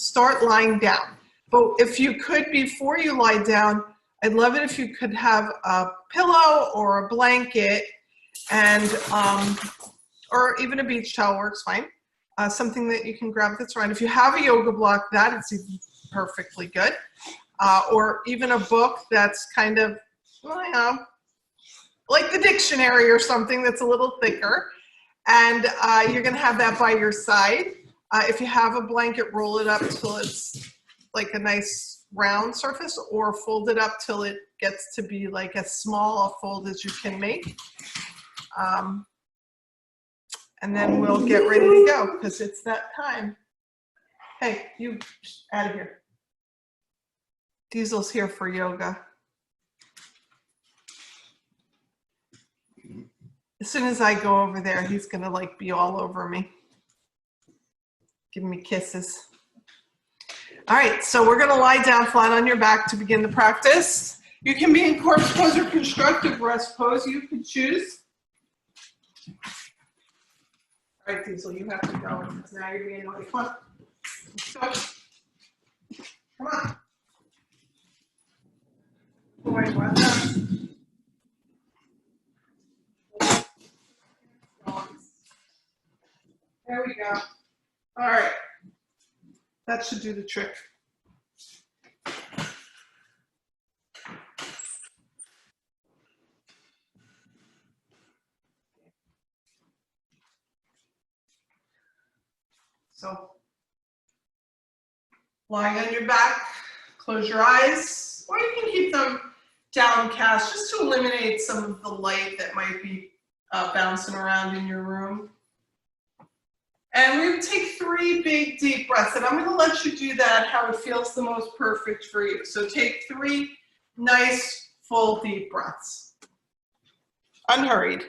start lying down. But if you could, before you lie down, I'd love it if you could have a pillow or a blanket and, or even a beach towel works fine. Something that you can grab that's around. If you have a yoga block, it's even perfectly good. Or even a book that's kind of, well, you know, like the dictionary or something that's a little thicker. And you're gonna have that by your side. If you have a blanket, roll it up till it's like a nice round surface, or fold it up till it gets to be like as small a fold as you can make. And then we'll get ready to go because it's that time. Hey, you out of here. Diesel's here for yoga. As soon as I go over there, he's gonna like be all over me, giving me kisses. All right, so we're gonna lie down flat on your back to begin the practice. You can be in corpse pose or constructive rest pose. You can choose. All right, Diesel, you have to go because now you're being naughty. Come on. Let's go. Come on. Boy, well done. There we go. All right. That should do the trick. So, lying on your back, close your eyes, or you can keep them downcast just to eliminate some of the light that might be bouncing around in your room. And we're going to take 3 big deep breaths, and I'm going to let you do that how it feels the most perfect for you. So take 3 nice, full, deep breaths. Unhurried.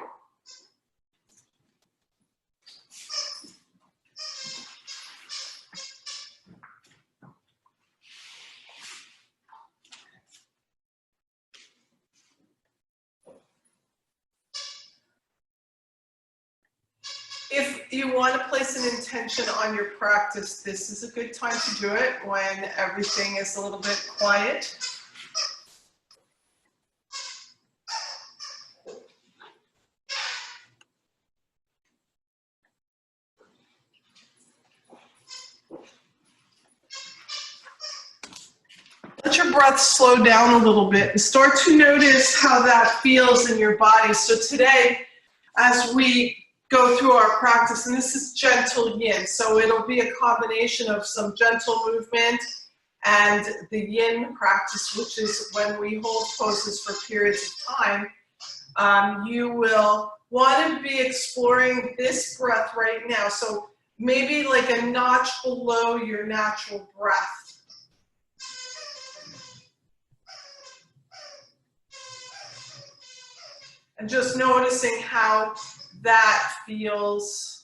If you want to place an intention on your practice, this is a good time to do it when everything is a little bit quiet. Let your breath slow down a little bit and start to notice how that feels in your body. So today, as we go through our practice, and this is gentle yin, so it'll be a combination of some gentle movement and the yin practice, which is when we hold poses for periods of time. You will want to be exploring this breath right now, so maybe like a notch below your natural breath. And just noticing how that feels.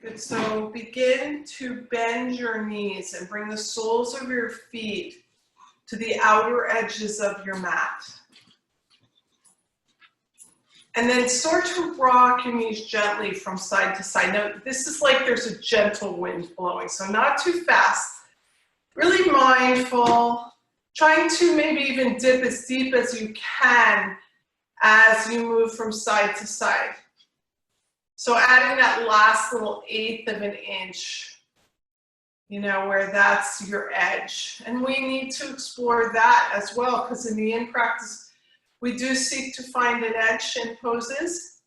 Good, so begin to bend your knees and bring the soles of your feet to the outer edges of your mat. And then start to rock your knees gently from side to side. Now, this is like there's a gentle wind blowing, so not too fast. Really mindful, trying to maybe even dip as deep as you can as you move from side to side. So adding that last little 1/8 of an inch, you know, where that's your edge. And we need to explore that as well, because in the yin practice, we do seek to find an edge in poses.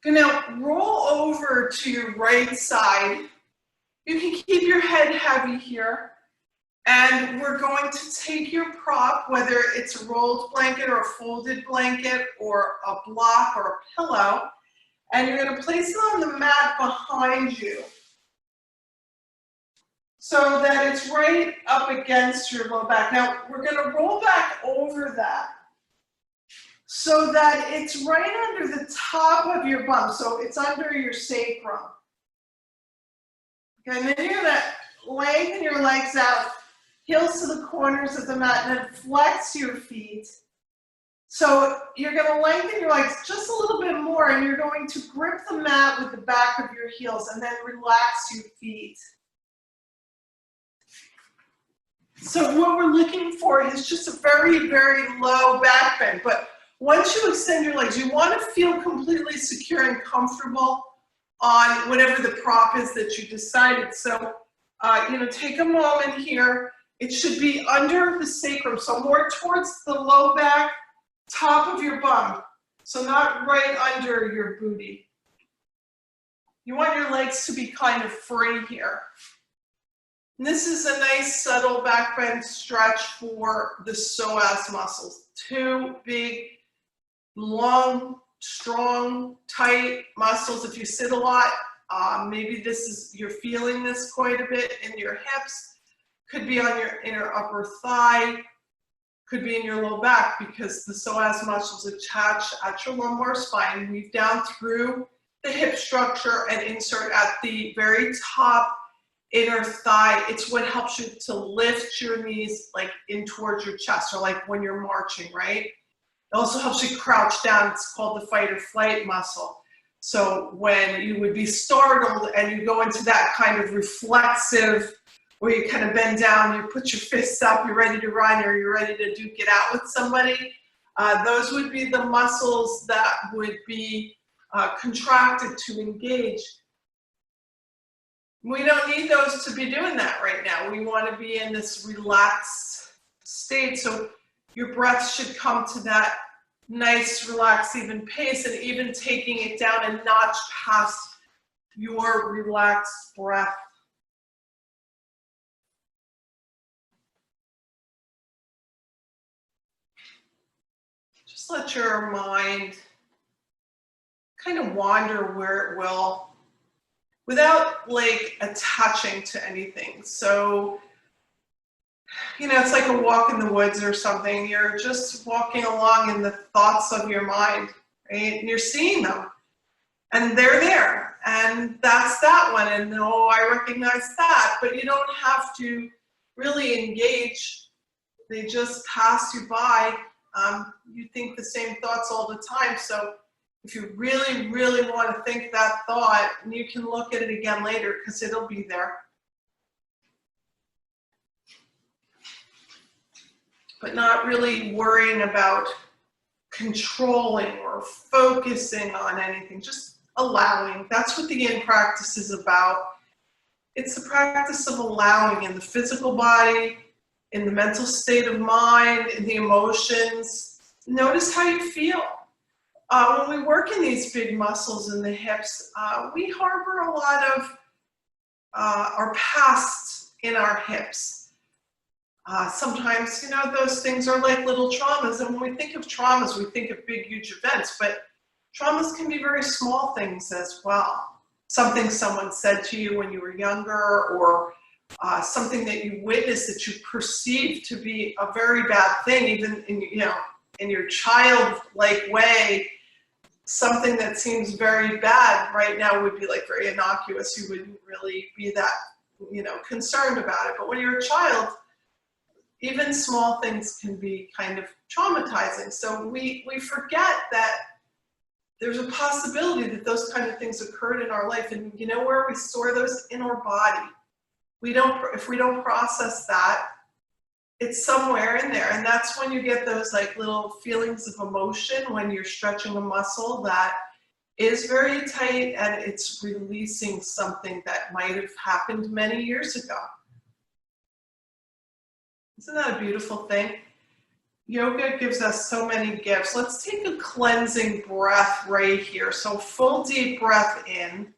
Now roll over to your right side. You can keep your head heavy here. And we're going to take your prop, whether it's a rolled blanket or a folded blanket or a block or a pillow, and you're going to place it on the mat behind you so that it's right up against your low back. Now, we're going to roll back over that so that it's right under the top of your bum, so it's under your sacrum. Okay, and then you're going to lengthen your legs out, heels to the corners of the mat, and then flex your feet. So you're going to lengthen your legs just a little bit more, and you're going to grip the mat with the back of your heels, and then relax your feet. So what we're looking for is just a very, very low back bend. But once you extend your legs, you want to feel completely secure and comfortable on whatever the prop is that you decided. So, take a moment here. It should be under the sacrum, so more towards the low back, top of your bum. So not right under your booty. You want your legs to be kind of free here. And this is a nice subtle back bend stretch for the psoas muscles. Two big, long, strong, tight muscles. If you sit a lot, maybe you're feeling this quite a bit in your hips. Could be on your inner upper thigh. Could be in your low back because the psoas muscles attach at your lumbar spine, weave down through the hip structure and insert at the very top inner thigh. It's what helps you to lift your knees like in towards your chest, or like when you're marching, right? It also helps you crouch down. It's called the fight or flight muscle. So when you would be startled and you go into that kind of reflexive, where you kind of bend down, you put your fists up, you're ready to run, or you're ready to duke it out with somebody, those would be the muscles that would be contracted to engage. We don't need those to be doing that right now. We want to be in this relaxed state. So your breath should come to that nice, relaxed, even pace, and even taking it down a notch past your relaxed breath. Just let your mind kind of wander where it will, without like attaching to anything. So, it's like a walk in the woods or something. You're just walking along in the thoughts of your mind, right? And you're seeing them, and they're there, and that's that one, and oh, I recognize that, but you don't have to really engage. They just pass you by. You think the same thoughts all the time, so if you really, really want to think that thought, you can look at it again later because it'll be there. But not really worrying about controlling or focusing on anything, just allowing. That's what the yin practice is about. It's the practice of allowing in the physical body, in the mental state of mind, in the emotions. Notice how you feel. When we work in these big muscles in the hips, we harbor a lot of our past in our hips. Sometimes, those things are like little traumas. And when we think of traumas, we think of big, huge events. But traumas can be very small things as well. Something someone said to you when you were younger, or something that you witnessed that you perceived to be a very bad thing, even in your childlike way. Something that seems very bad right now would be like very innocuous. You wouldn't really be that, concerned about it. But when you're a child, even small things can be kind of traumatizing. So we forget that there's a possibility that those kind of things occurred in our life. And you know where we store those? In our body. If we don't process that, it's somewhere in there. And that's when you get those like little feelings of emotion when you're stretching a muscle that is very tight and it's releasing something that might have happened many years ago. Isn't that a beautiful thing? Yoga gives us so many gifts. Let's take a cleansing breath right here. So full deep breath in.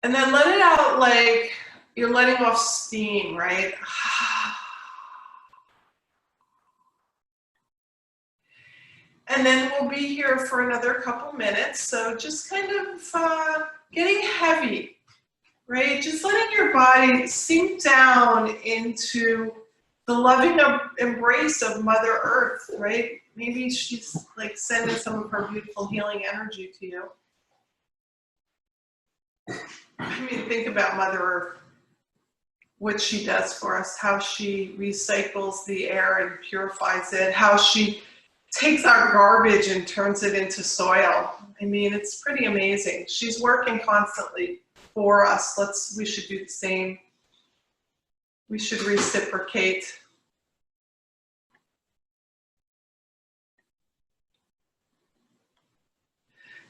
And then let it out like you're letting off steam, right? And then we'll be here for another couple minutes. So just kind of getting heavy, right? Just letting your body sink down into the loving embrace of Mother Earth, right? Maybe she's like sending some of her beautiful healing energy to you. I mean, think about Mother Earth, what she does for us, how she recycles the air and purifies it, how she takes our garbage and turns it into soil. I mean, it's pretty amazing. She's working constantly for us. We should do the same. We should reciprocate.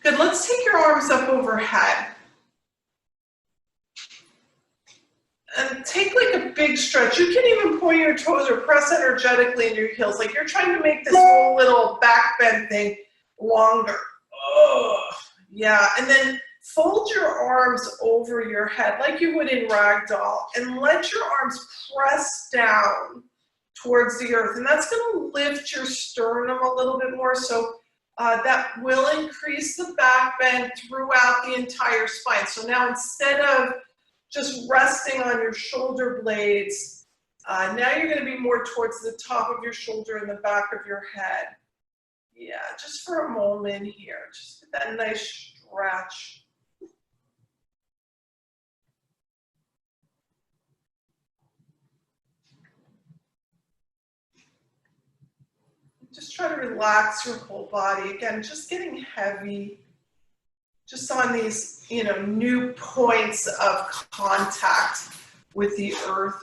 Good, let's take your arms up overhead. And take like a big stretch. You can even point your toes or press energetically in your heels. Like you're trying to make this whole little back bend thing longer. Oh, yeah. And then fold your arms over your head like you would in ragdoll and let your arms press down towards the earth. And that's going to lift your sternum a little bit more. So that will increase the back bend throughout the entire spine. So now instead of just resting on your shoulder blades, now you're going to be more towards the top of your shoulder and the back of your head. Yeah, just for a moment here. Just get that nice stretch. Just try to relax your whole body. Again, just getting heavy. Just on these, new points of contact with the earth.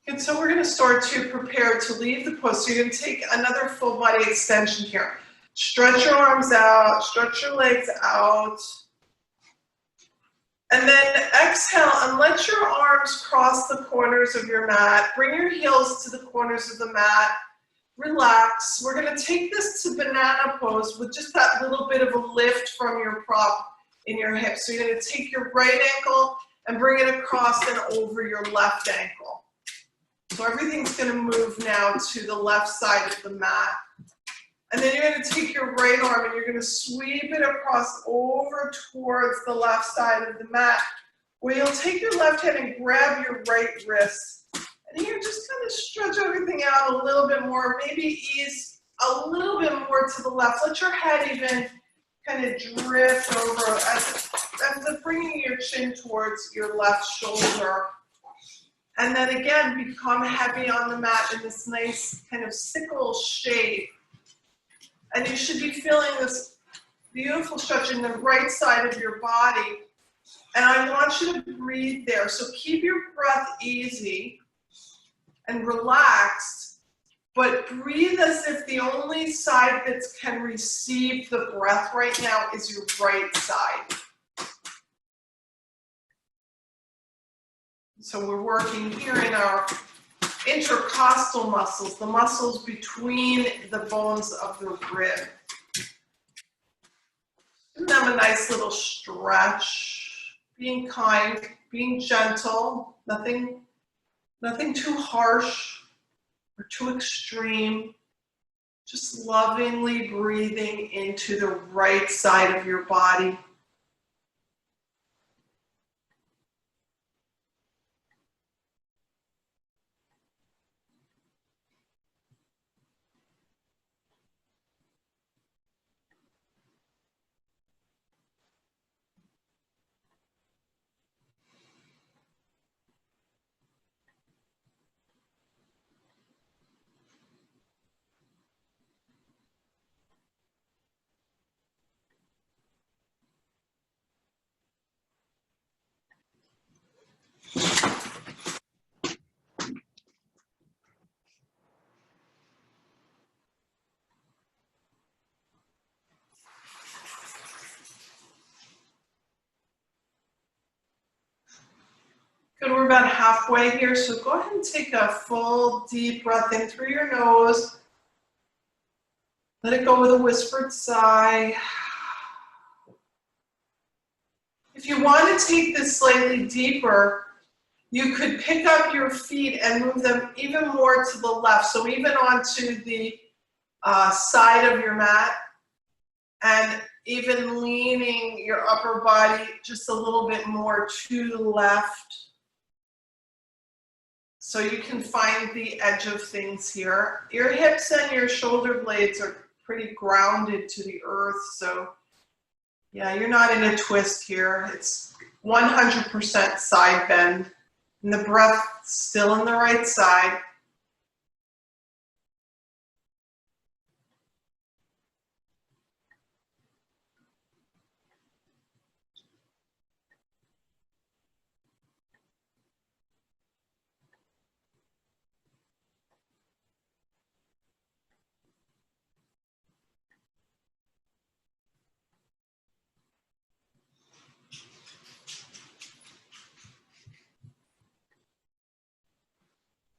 And so we're going to start to prepare to leave the pose. So you're going to take another full body extension here. Stretch your arms out, stretch your legs out. And then exhale and let your arms cross the corners of your mat. Bring your heels to the corners of the mat. Relax. We're going to take this to banana pose with just that little bit of a lift from your prop in your hips. So you're going to take your right ankle and bring it across and over your left ankle. So everything's going to move now to the left side of the mat. And then you're going to take your right arm and you're going to sweep it across over towards the left side of the mat, where you'll take your left hand and grab your right wrist. And here, just kind of stretch everything out a little bit more, maybe ease a little bit more to the left. Let your head even kind of drift over as if bringing your chin towards your left shoulder. And then again, become heavy on the mat in this nice kind of sickle shape. And you should be feeling this beautiful stretch in the right side of your body. And I want you to breathe there. So keep your breath easy and relaxed, but breathe as if the only side that can receive the breath right now is your right side. So we're working here in our intercostal muscles, the muscles between the bones of the rib. Give them a nice little stretch, being kind, being gentle, nothing too harsh or too extreme, just lovingly breathing into the right side of your body. Good, we're about halfway here, so go ahead and take a full deep breath in through your nose. Let it go with a whispered sigh. If you want to take this slightly deeper, you could pick up your feet and move them even more to the left, so even onto the side of your mat, and even leaning your upper body just a little bit more to the left. So you can find the edge of things here. Your hips and your shoulder blades are pretty grounded to the earth, so yeah, you're not in a twist here. It's 100% side bend, and the breath still on the right side.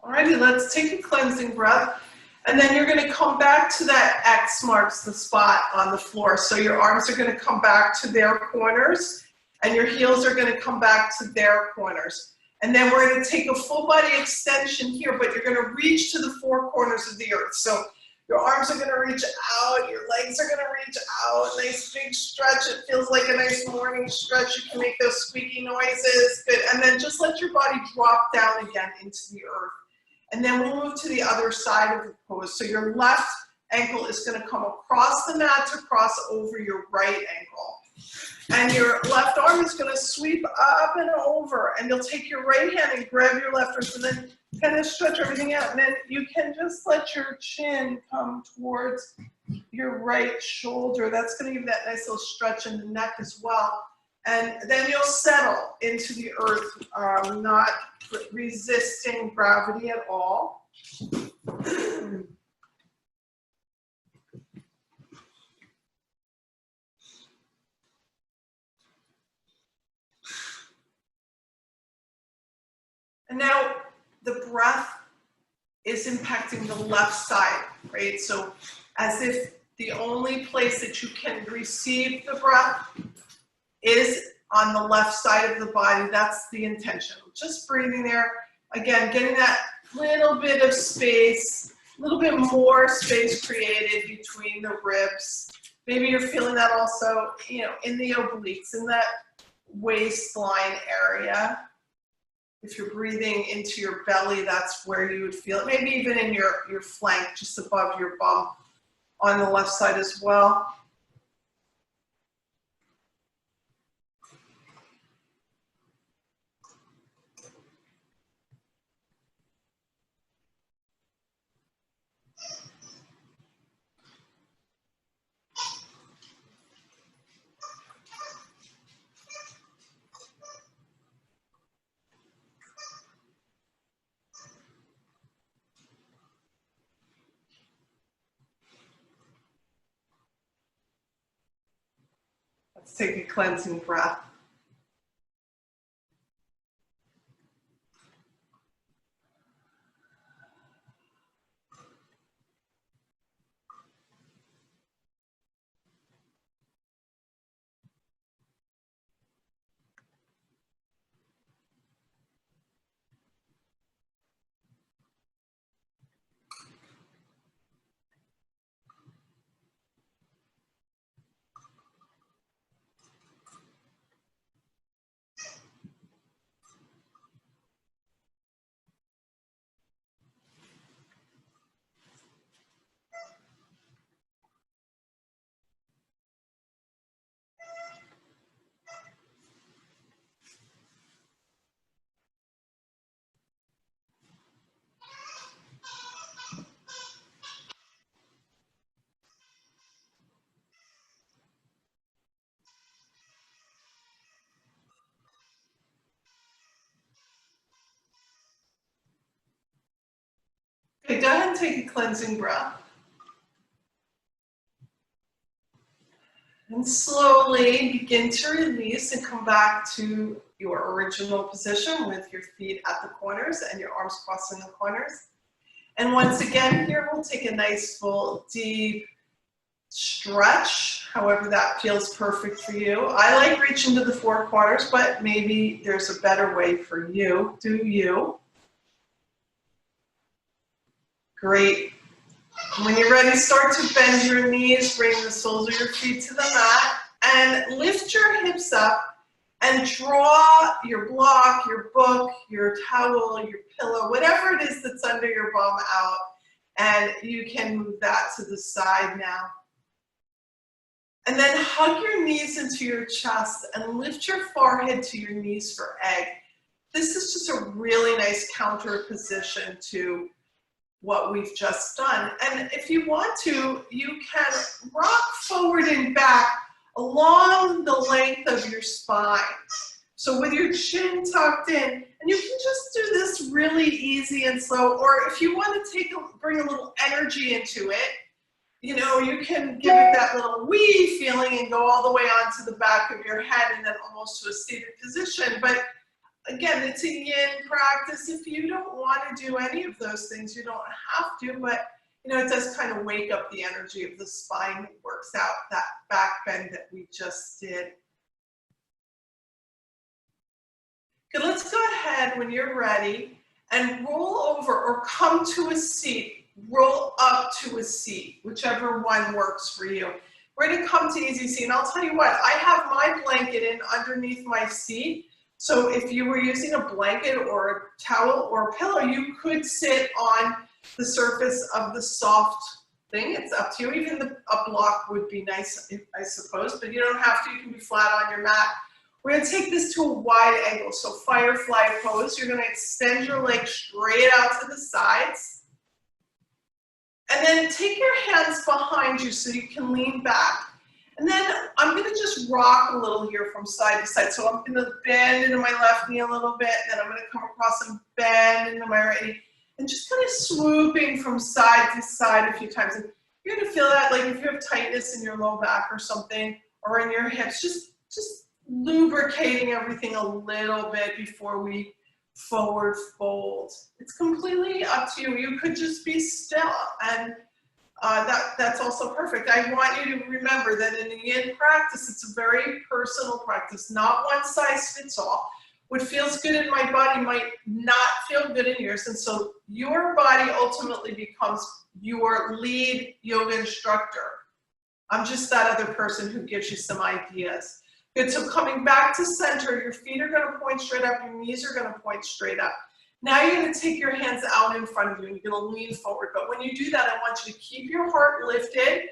Alrighty, let's take a cleansing breath. And then you're going to come back to that X marks the spot on the floor. So your arms are going to come back to their corners, and your heels are going to come back to their corners. And then we're going to take a full body extension here, but you're going to reach to the four corners of the earth. So your arms are going to reach out, your legs are going to reach out, nice big stretch. It feels like a nice morning stretch. You can make those squeaky noises. Good. And then just let your body drop down again into the earth. And then we'll move to the other side of the pose. So your left ankle is going to come across the mat to cross over your right ankle. And your left arm is going to sweep up and over. And you'll take your right hand and grab your left wrist and then kind of stretch everything out. And then you can just let your chin come towards your right shoulder. That's going to give that nice little stretch in the neck as well. And then you'll settle into the earth, not resisting gravity at all. And now the breath is impacting the left side, right? So as if the only place that you can receive the breath is on the left side of the body. That's the intention. Just breathing there. Again, getting that little bit of space, a little bit more space created between the ribs. Maybe you're feeling that also, you know, in the obliques, in that waistline area. If you're breathing into your belly, that's where you would feel it. Maybe even in your flank, just above your bum on the left side as well. Let's take a cleansing breath. Okay, go ahead and take a cleansing breath. And slowly begin to release and come back to your original position with your feet at the corners and your arms crossing the corners. And once again, here we'll take a nice full deep stretch, however that feels perfect for you. I like reaching to the four corners, but maybe there's a better way for you. Do you? Great. When you're ready, start to bend your knees, bring the soles of your feet to the mat, and lift your hips up and draw your block, your book, your towel, your pillow, whatever it is that's under your bum out, and you can move that to the side now. And then hug your knees into your chest and lift your forehead to your knees for egg. This is just a really nice counter position to what we've just done. And if you want to, you can rock forward and back along the length of your spine. So with your chin tucked in, and you can just do this really easy and slow, or if you want to bring a little energy into it, you know, you can give it that little wee feeling and go all the way onto the back of your head and then almost to a seated position. But again, it's a yin practice. If you don't want to do any of those things, you don't have to, but you know, it does kind of wake up the energy of the spine. It works out that back bend that we just did. Okay, let's go ahead when you're ready and roll over or come to a seat. Roll up to a seat, whichever one works for you. We're going to come to easy seat, and I'll tell you what, I have my blanket in underneath my seat. So if you were using a blanket or a towel or a pillow, you could sit on the surface of the soft thing. It's up to you. Even a block would be nice, I suppose, but you don't have to. You can be flat on your mat. We're going to take this to a wide angle. So firefly pose. You're going to extend your legs straight out to the sides. And then take your hands behind you so you can lean back. And then I'm going to just rock a little here from side to side. So I'm going to bend into my left knee a little bit. Then I'm going to come across and bend into my right knee. And just kind of swooping from side to side a few times. And you're going to feel that, like if you have tightness in your low back or something, or in your hips, just lubricating everything a little bit before we forward fold. It's completely up to you. You could just be still, and that's also perfect. I want you to remember that in the yin practice, it's a very personal practice, not one size fits all. What feels good in my body might not feel good in yours, and so your body ultimately becomes your lead yoga instructor. I'm just that other person who gives you some ideas. Good, so coming back to center, your feet are going to point straight up, your knees are going to point straight up. Now you're going to take your hands out in front of you and you're going to lean forward. But when you do that, I want you to keep your heart lifted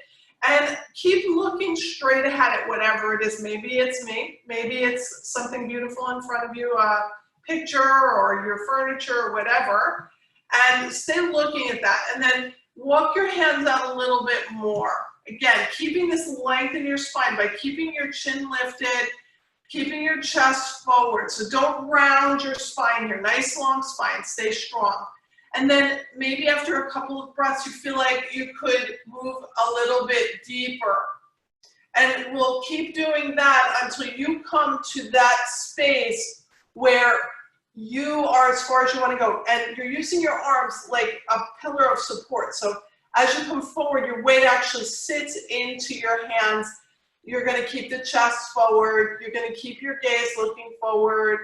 and keep looking straight ahead at whatever it is. Maybe it's me, maybe it's something beautiful in front of you, a picture or your furniture or whatever, and stay looking at that. And then walk your hands out a little bit more. Again, keeping this length in your spine by keeping your chin lifted, keeping your chest forward. So don't round your spine here. Nice long spine, stay strong. And then maybe after a couple of breaths, you feel like you could move a little bit deeper. And we'll keep doing that until you come to that space where you are as far as you want to go. And you're using your arms like a pillar of support. So as you come forward, your weight actually sits into your hands. You're going to keep the chest forward. You're going to keep your gaze looking forward.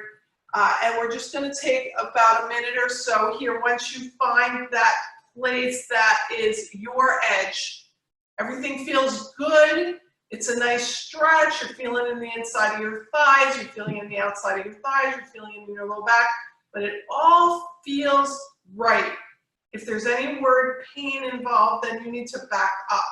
And we're just going to take about a minute or so here. Once you find that place that is your edge, everything feels good. It's a nice stretch. You're feeling in the inside of your thighs. You're feeling in the outside of your thighs. You're feeling in your low back. But it all feels right. If there's any word pain involved, then you need to back up.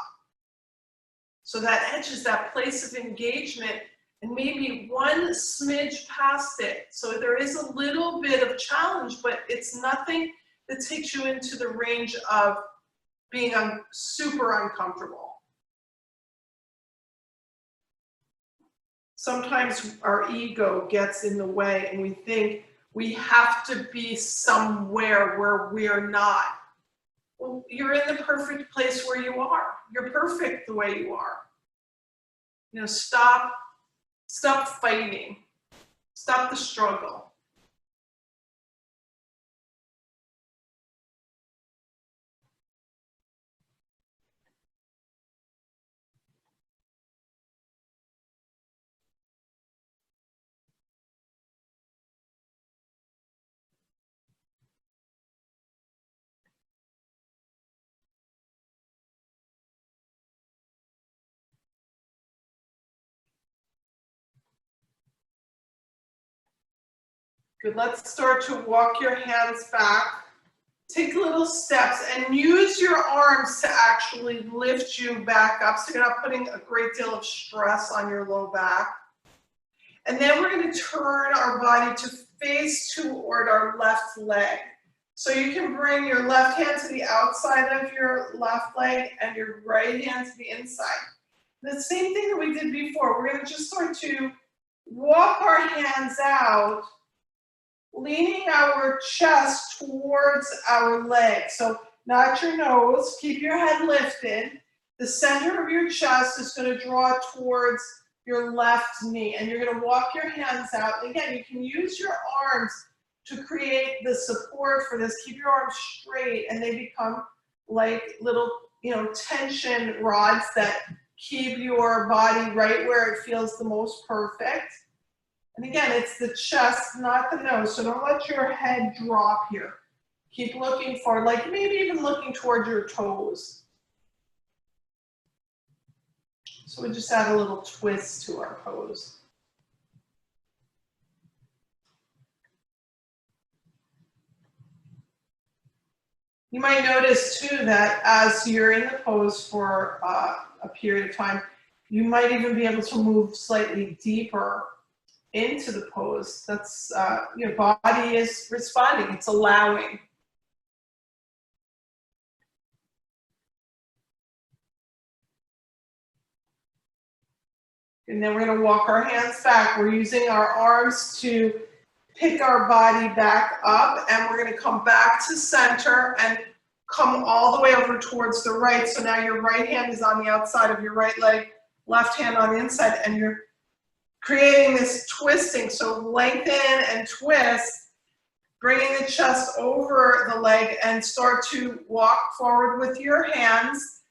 So that edge is that place of engagement and maybe one smidge past it. So there is a little bit of challenge, but it's nothing that takes you into the range of being super uncomfortable. Sometimes our ego gets in the way and we think we have to be somewhere where we're not. Well, you're in the perfect place where you are. You're perfect the way you are. You know, stop fighting. Stop the struggle. Good, let's start to walk your hands back. Take little steps and use your arms to actually lift you back up so you're not putting a great deal of stress on your low back. And then we're going to turn our body to face toward our left leg. So you can bring your left hand to the outside of your left leg and your right hand to the inside. The same thing that we did before. We're going to just start to walk our hands out, leaning our chest towards our leg. So not your nose, keep your head lifted. The center of your chest is going to draw towards your left knee, and you're going to walk your hands out. And again, you can use your arms to create the support for this. Keep your arms straight, and they become like little, tension rods that keep your body right where it feels the most perfect. And again, it's the chest, not the nose. So don't let your head drop here. Keep looking forward, like maybe even looking towards your toes. So we just add a little twist to our pose. You might notice too that as you're in the pose for a period of time, you might even be able to move slightly deeper into the pose. That's your body is responding, it's allowing. And then we're going to walk our hands back. We're using our arms to pick our body back up, and we're going to come back to center and come all the way over towards the right. So now your right hand is on the outside of your right leg, left hand on the inside, and you're creating this twisting. So lengthen and twist, bringing the chest over the leg, and start to walk forward with your hands,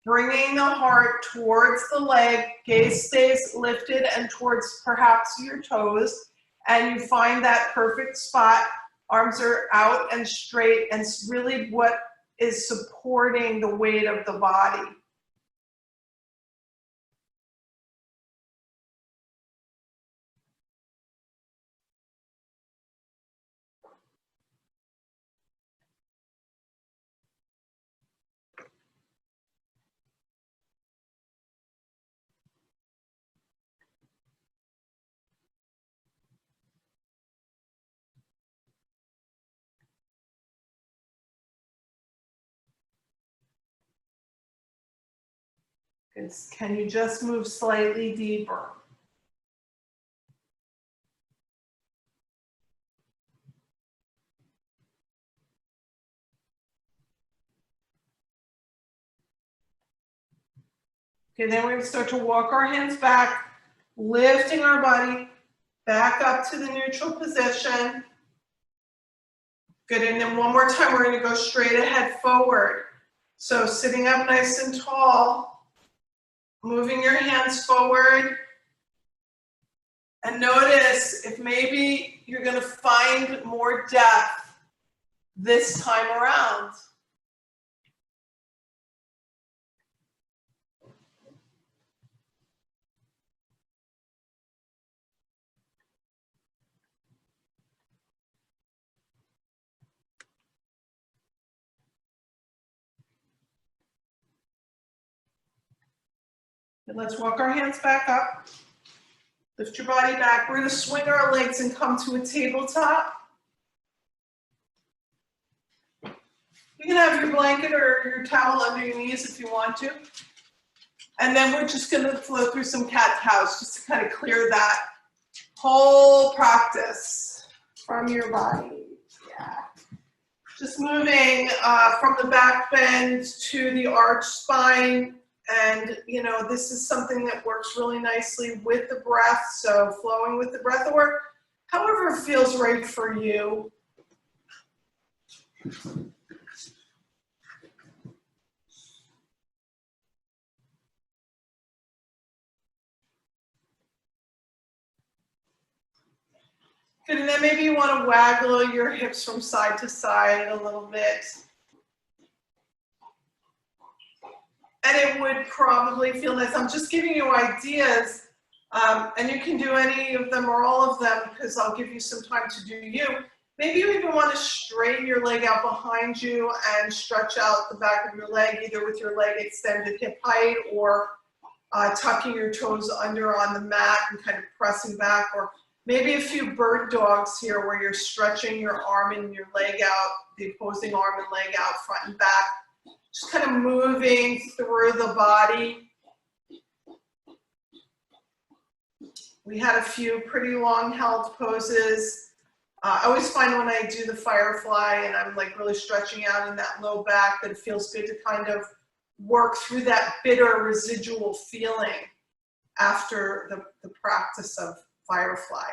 bringing the heart towards the leg, gaze stays lifted and towards perhaps your toes, and you find that perfect spot. Arms are out and straight, and it's really what is supporting the weight of the body. Can you just move slightly deeper? Okay, then we're going to start to walk our hands back, lifting our body back up to the neutral position. Good, and then one more time, we're going to go straight ahead forward. So sitting up nice and tall, moving your hands forward. And notice if maybe you're going to find more depth this time around. And let's walk our hands back up. Lift your body back. We're going to swing our legs and come to a tabletop. You can have your blanket or your towel under your knees if you want to. And then we're just going to flow through some cat-cows just to kind of clear that whole practice from your body. Yeah. Just moving from the back bend to the arch spine. And, this is something that works really nicely with the breath. So flowing with the breath, or However it feels right for you. Good, and then maybe you want to waggle your hips from side to side a little bit. And it would probably feel nice. I'm just giving you ideas, and you can do any of them or all of them because I'll give you some time to do you. Maybe you even want to straighten your leg out behind you and stretch out the back of your leg, either with your leg extended hip height or tucking your toes under on the mat and kind of pressing back, or maybe a few bird dogs here where you're stretching your arm and your leg out, the opposing arm and leg out front and back. Just kind of moving through the body. We had a few pretty long held poses. I always find when I do the firefly and I'm like really stretching out in that low back that it feels good to kind of work through that bitter residual feeling after the practice of firefly.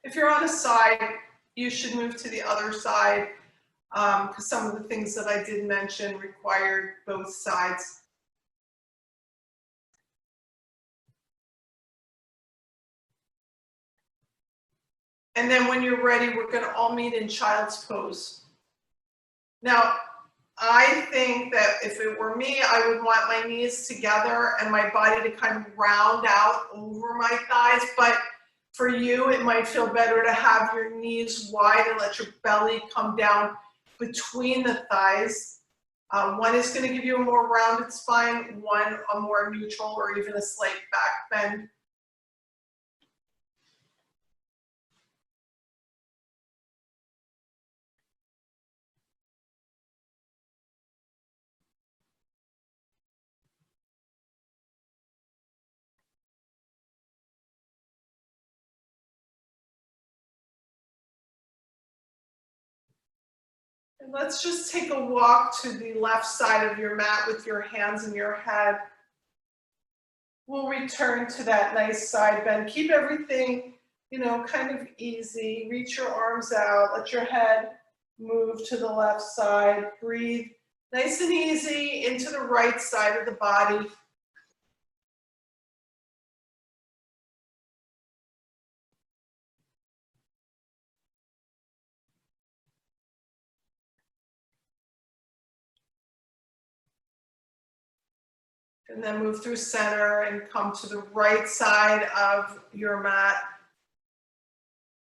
If you're on a side, you should move to the other side because some of the things that I did mention required both sides. And then when you're ready, we're going to all meet in child's pose. Now, I think that if it were me, I would want my knees together and my body to kind of round out over my thighs. But for you, it might feel better to have your knees wide and let your belly come down between the thighs. One is going to give you a more rounded spine, one a more neutral or even a slight back bend. And let's just take a walk to the left side of your mat with your hands in your head. We'll return to that nice side bend. Keep everything, kind of easy. Reach your arms out. Let your head move to the left side. Breathe nice and easy into the right side of the body. And then move through center and come to the right side of your mat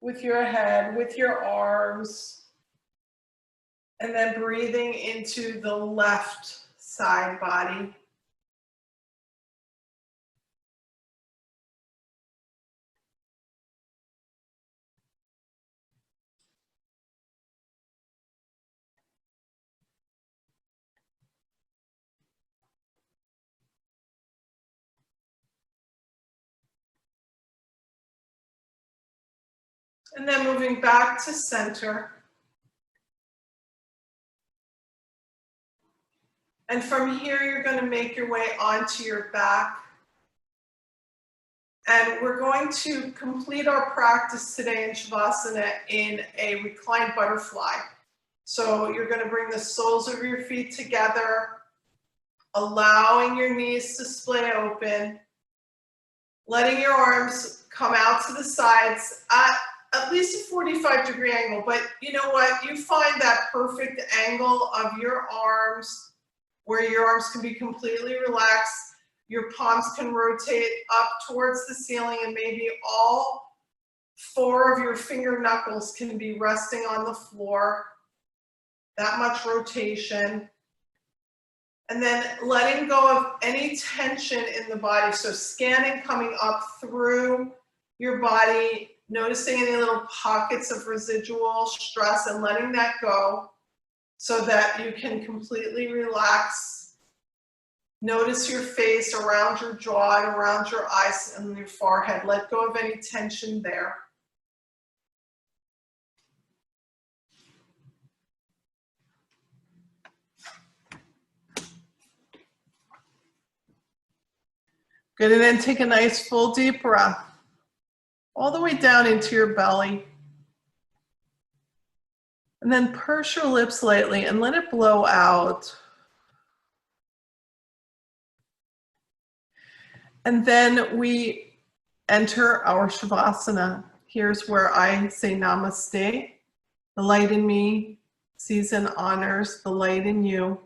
with your head, with your arms, and then breathing into the left side body. And then moving back to center. And from here, you're going to make your way onto your back. And we're going to complete our practice today in Shavasana in a reclined butterfly. So you're going to bring the soles of your feet together, allowing your knees to splay open, letting your arms come out to the sides at least a 45-degree angle. But you know what? You find that perfect angle of your arms where your arms can be completely relaxed. Your palms can rotate up towards the ceiling, and maybe all 4 of your finger knuckles can be resting on the floor. That much rotation. And then letting go of any tension in the body. So scanning, coming up through your body, noticing any little pockets of residual stress and letting that go so that you can completely relax. Notice your face around your jaw and around your eyes and your forehead. Let go of any tension there. Good, and then take a nice full deep breath all the way down into your belly. And then purse your lips lightly and let it blow out. And then we enter our Shavasana. Here's where I say namaste. The light in me sees and honors the light in you.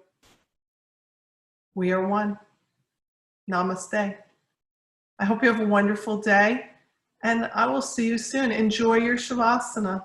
We are one. Namaste. I hope you have a wonderful day, and I will see you soon. Enjoy your Shavasana.